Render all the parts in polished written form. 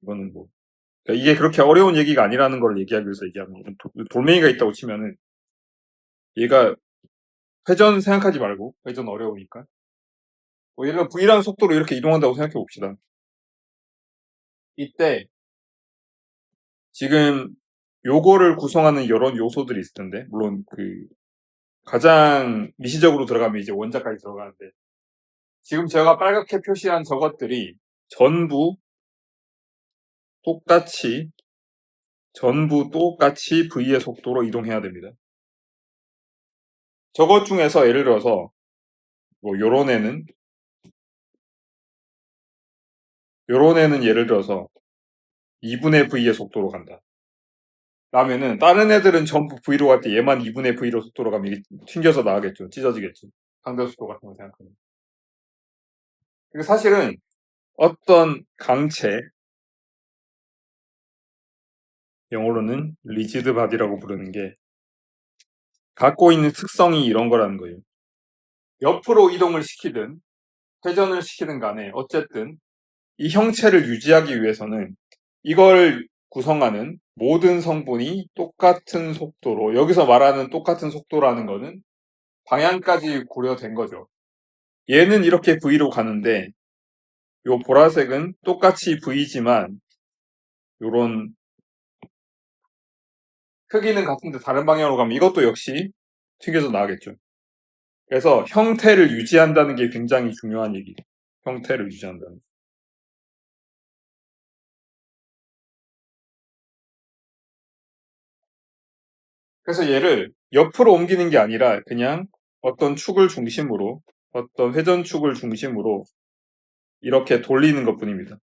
이거는 뭐 그러니까 이게 그렇게 어려운 얘기가 아니라는 걸 얘기하기 위해서 얘기하는 거예요. 돌멩이가 있다고 치면은 얘가 회전 생각하지 말고 회전 어려우니까 뭐 예를 들어 v라는 속도로 이렇게 이동한다고 생각해 봅시다. 이때 지금 요거를 구성하는 이런 요소들이 있을 텐데 물론 그 가장 미시적으로 들어가면 이제 원자까지 들어가는데 지금 제가 빨갛게 표시한 저것들이 전부 똑같이 v의 속도로 이동해야 됩니다. 저것 중에서 예를 들어서 뭐 요런 애는 예를 들어서 2분의 v의 속도로 간다. 라면은 다른 애들은 전부 v로 갈 때 얘만 2분의 v로 속도로 가면 이게 튕겨서 나가겠죠. 찢어지겠죠. 상대속도 같은 거 생각하면. 그리고 사실은 어떤 강체, 영어로는 리지드 바디라고 부르는 게 갖고 있는 특성이 이런 거라는 거예요. 옆으로 이동을 시키든 회전을 시키든 간에 어쨌든 이 형체를 유지하기 위해서는 이걸 구성하는 모든 성분이 똑같은 속도로 여기서 말하는 똑같은 속도라는 거는 방향까지 고려된 거죠. 얘는 이렇게 V로 가는데 요 보라색은 똑같이 V지만 요런 크기는 같은데 다른 방향으로 가면 이것도 역시 튀겨서 나가겠죠. 그래서 형태를 유지한다는 게 굉장히 중요한 얘기예요. 형태를 유지한다는. 그래서 얘를 옆으로 옮기는 게 아니라 그냥 어떤 축을 중심으로 어떤 회전축을 중심으로 이렇게 돌리는 것 뿐입니다.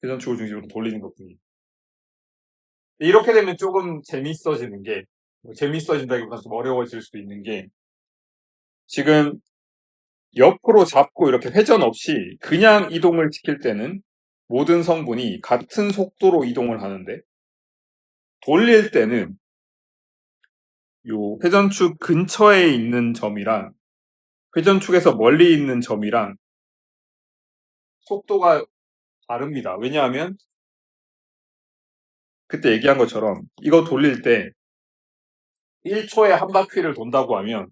회전축을 중심으로 돌리는 것 뿐이에요. 이렇게 되면 조금 재밌어지는 게 재밌어진다기보다 좀 어려워질 수도 있는 게 지금 옆으로 잡고 이렇게 회전 없이 그냥 이동을 시킬 때는 모든 성분이 같은 속도로 이동을 하는데 돌릴 때는 요 회전축 근처에 있는 점이랑 회전축에서 멀리 있는 점이랑 속도가 다릅니다. 왜냐하면 그때 얘기한 것처럼 이거 돌릴 때 1초에 한 바퀴를 돈다고 하면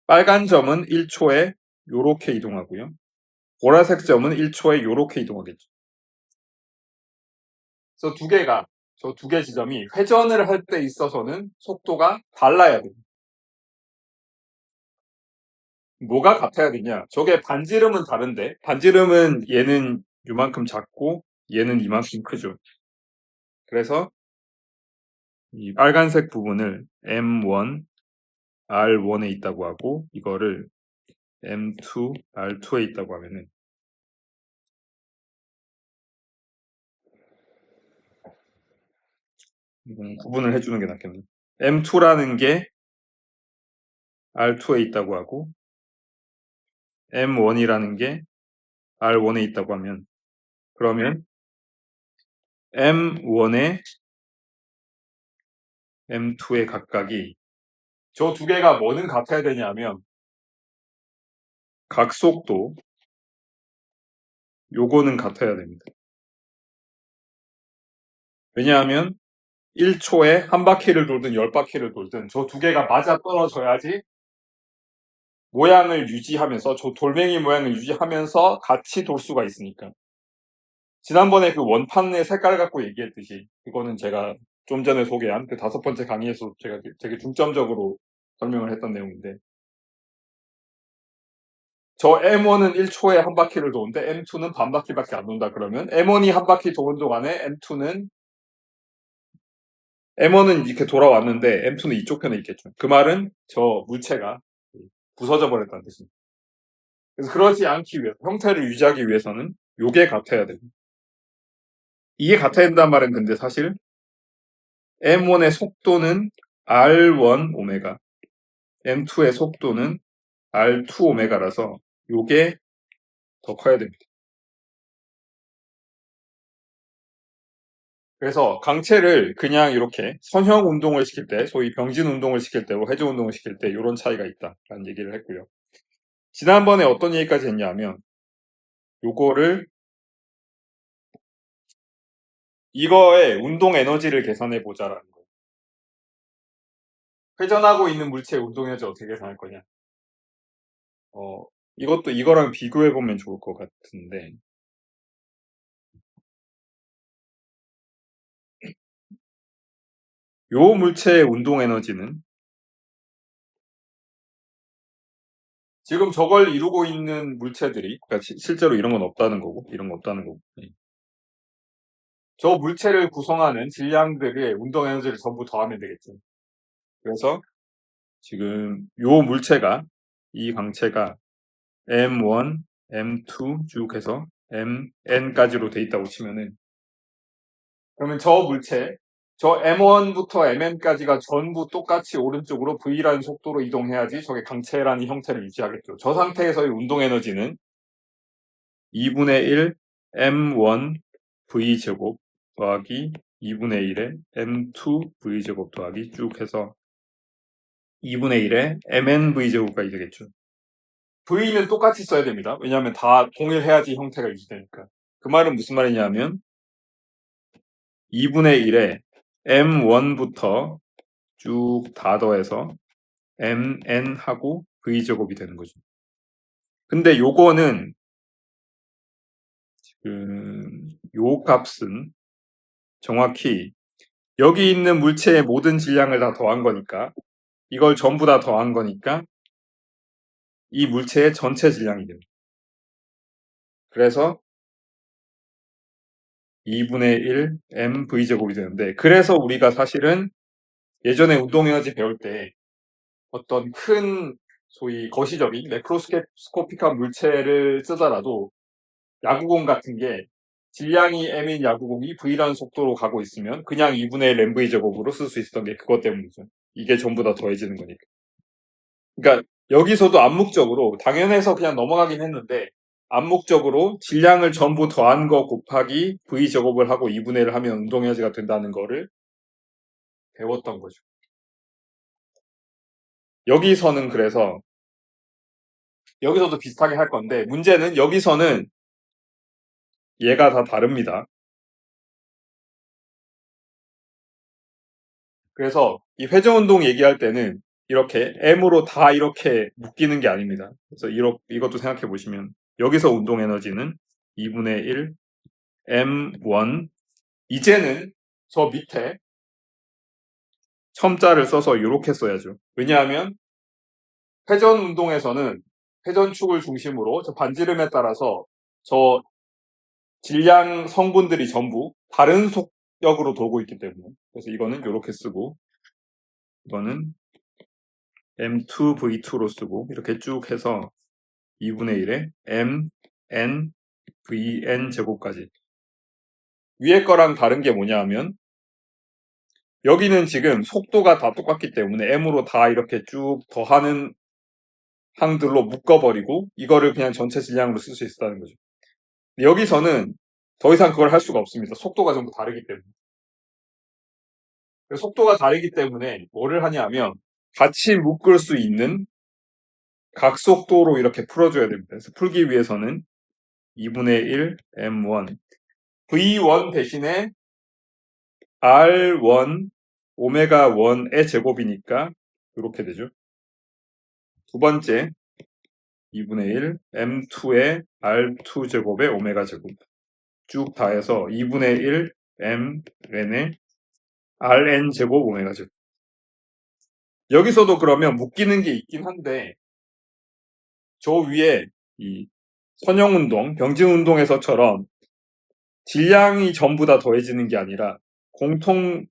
빨간 점은 1초에 요렇게 이동하고요. 보라색 점은 1초에 요렇게 이동하겠죠. 그래서 저 두 개 지점이 회전을 할 때 있어서는 속도가 달라야 됩니다. 뭐가 같아야 되냐? 저게 반지름은 다른데 반지름은 얘는 요만큼 작고 얘는 이만큼 크죠. 그래서 이 빨간색 부분을 M1, R1에 있다고 하고 이거를 M2, R2에 있다고 하면은 구분을 해주는 게 낫겠네. M2라는 게 R2에 있다고 하고 M1이라는 게 R1에 있다고 하면 그러면 M1에 M2의 각각이 저 두 개가 뭐는 같아야 되냐면 각속도 요거는 같아야 됩니다. 왜냐하면 1초에 한 바퀴를 돌든 10바퀴를 돌든 저 두 개가 맞아 떨어져야지 모양을 유지하면서 저 돌멩이 모양을 유지하면서 같이 돌 수가 있으니까. 지난번에 그 원판의 색깔 갖고 얘기했듯이 그거는 제가 좀 전에 소개한 그 5번째 강의에서 제가 되게 중점적으로 설명을 했던 내용인데 저 M1은 1초에 한 바퀴를 도는데 M2는 반 바퀴밖에 안 돈다 그러면 M1이 한 바퀴 도는 동안에 M1은 이렇게 돌아왔는데 M2는 이쪽 편에 있겠죠. 그 말은 저 물체가 부서져 버렸다는 뜻입니다. 그래서 그러지 않기 위해 형태를 유지하기 위해서는 요게 같아야 됩니다. 이게 같아야 된다는 말은 근데 사실 M1의 속도는 R1 오메가, M2의 속도는 R2 오메가라서 요게 더 커야 됩니다. 그래서 강체를 그냥 이렇게 선형 운동을 시킬 때, 소위 병진 운동을 시킬 때, 회전 운동을 시킬 때 이런 차이가 있다라는 얘기를 했고요. 지난번에 어떤 얘기까지 했냐면 요거를 이거의 운동 에너지를 계산해 보자라는 거예요. 회전하고 있는 물체의 운동 에너지 어떻게 계산할 거냐? 이것도 이거랑 비교해 보면 좋을 것 같은데, 요 물체의 운동 에너지는 지금 저걸 이루고 있는 물체들이, 그러니까 실제로 이런 건 없다는 거고, 이런 거 없다는 거고. 네. 저 물체를 구성하는 질량들의 운동 에너지를 전부 더하면 되겠죠. 그래서 지금 요 물체가, 이 광체가 M1, M2 쭉 해서 MN까지로 돼 있다고 치면은, 그러면 저 물체, 저 M1부터 MN까지가 전부 똑같이 오른쪽으로 V라는 속도로 이동해야지 저게 강체라는 형태를 유지하겠죠. 저 상태에서의 운동 에너지는 2분의 1 M1 V제곱 더하기 2분의 1의 M2 V제곱 더하기 쭉 해서 2분의 1의 MN V제곱까지 되겠죠. V는 똑같이 써야 됩니다. 왜냐하면 다 동일해야지 형태가 유지되니까. 그 말은 무슨 말이냐면 2분의 1에 M1부터 쭉 다 더해서 MN하고 V제곱이 되는 거죠. 근데 요거는 요 값은 정확히 여기 있는 물체의 모든 질량을 다 더한 거니까, 이걸 전부 다 더한 거니까 이 물체의 전체 질량이 됩니다. 그래서 2분의 1 mv제곱이 되는데, 그래서 우리가 사실은 예전에 운동에너지 배울 때 어떤 큰 소위 거시적인 매크로스코픽한 물체를 쓰더라도 야구공 같은 게 질량이 m인 야구공이 v라는 속도로 가고 있으면 그냥 2분의 1 mv 제곱으로 쓸 수 있었던 게 그것 때문이죠. 이게 전부 다 더해지는 거니까. 그러니까 여기서도 암묵적으로 당연해서 그냥 넘어가긴 했는데, 암묵적으로 질량을 전부 더한 거 곱하기 v 제곱을 하고 2분의 1을 하면 운동 에너지가 된다는 거를 배웠던 거죠. 여기서는 그래서 여기서도 비슷하게 할 건데, 문제는 여기서는 얘가 다 다릅니다. 그래서 이 회전운동 얘기할 때는 이렇게 m으로 다 이렇게 묶이는 게 아닙니다. 그래서 이것도 생각해 보시면 여기서 운동 에너지는 2분의 1 m1, 이제는 저 밑에 첨자를 써서 이렇게 써야죠. 왜냐하면 회전 운동에서는 회전축을 중심으로 저 반지름에 따라서 저 질량 성분들이 전부 다른 속력으로 돌고 있기 때문에, 그래서 이거는 이렇게 쓰고 이거는 M2V2로 쓰고 이렇게 쭉 해서 2분의 1에 MN VN 제곱까지. 위에 거랑 다른 게 뭐냐 하면 여기는 지금 속도가 다 똑같기 때문에 M으로 다 이렇게 쭉 더하는 항들로 묶어버리고 이거를 그냥 전체 질량으로 쓸 수 있다는 거죠. 여기서는 더 이상 그걸 할 수가 없습니다. 속도가 전부 다르기 때문에. 속도가 다르기 때문에 뭐를 하냐면 같이 묶을 수 있는 각속도로 이렇게 풀어줘야 됩니다. 그래서 풀기 위해서는 2분의 1 M1 V1 대신에 R1 오메가 1의 제곱이니까 이렇게 되죠. 두 번째 2분의 1 M2의 R2 제곱의 오메가 제곱 쭉 다 해서 2분의 1 MN의 RN 제곱 오메가 제곱. 여기서도 그러면 묶이는 게 있긴 한데 저 위에 이 선형운동, 병진운동에서처럼 질량이 전부 다 더해지는 게 아니라 공통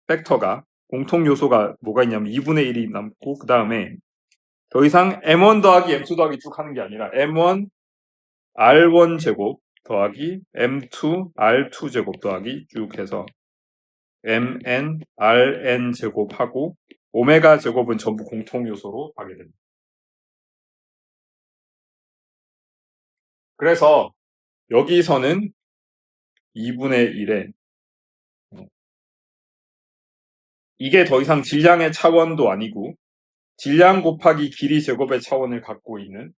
팩터가, 공통 요소가 뭐가 있냐면 2분의 1이 남고 그 다음에 더 이상 M1 더하기 M2 더하기 쭉 하는 게 아니라 M1 R1 제곱 더하기 M2 R2 제곱 더하기 쭉 해서 MN RN 제곱하고 오메가 제곱은 전부 공통 요소로 가게 됩니다. 그래서 여기서는 2분의 1에 이게 더 이상 질량의 차원도 아니고 질량 곱하기 길이 제곱의 차원을 갖고 있는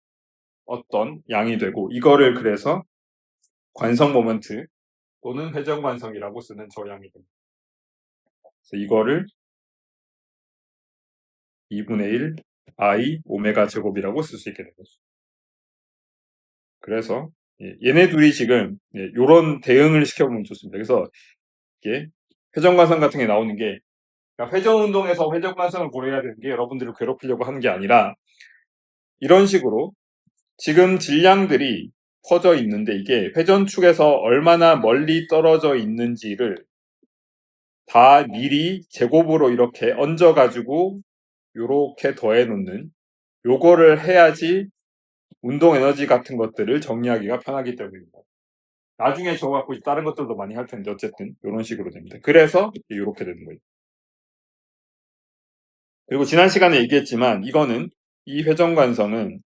어떤 양이 되고, 이거를 그래서 관성 모먼트 또는 회전관성이라고 쓰는 저양이 됩니다. 그래서 이거를 2분의 1 I 오메가 제곱이라고 쓸 수 있게 된 거죠. 그래서 얘네 둘이 지금 이런 대응을 시켜보면 좋습니다. 그래서 이게 회전관성 같은 게 나오는 게 그러니까 회전운동에서 회전관성을 고려해야 되는 게 여러분들을 괴롭히려고 하는 게 아니라 이런 식으로 지금 질량들이 퍼져 있는데 이게 회전축에서 얼마나 멀리 떨어져 있는지를 다 미리 제곱으로 이렇게 얹어가지고 요렇게 더해 놓는 요거를 해야지 운동 에너지 같은 것들을 정리하기가 편하기 때문입니다. 나중에 저거 갖고 다른 것들도 많이 할 텐데 어쨌든 이런 식으로 됩니다. 그래서 이렇게 되는 거예요. 그리고 지난 시간에 얘기했지만 이거는 이 회전관성은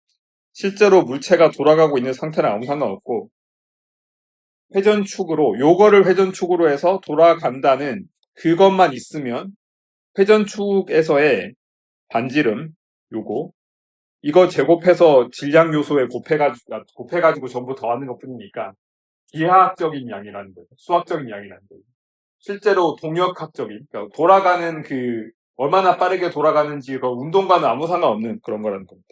실제로 물체가 돌아가고 있는 상태랑 아무 상관없고 회전축으로 요거를 회전축으로 해서 돌아간다는 그것만 있으면 회전축에서의 반지름 요거 이거 제곱해서 질량 요소에 곱해가지고 전부 더하는 것 뿐이니까 기하학적인 양이라는 거예요. 수학적인 양이라는 거예요. 실제로 동력학적인 그러니까 돌아가는 그 얼마나 빠르게 돌아가는지 그 운동과는 아무 상관없는 그런 거라는 겁니다.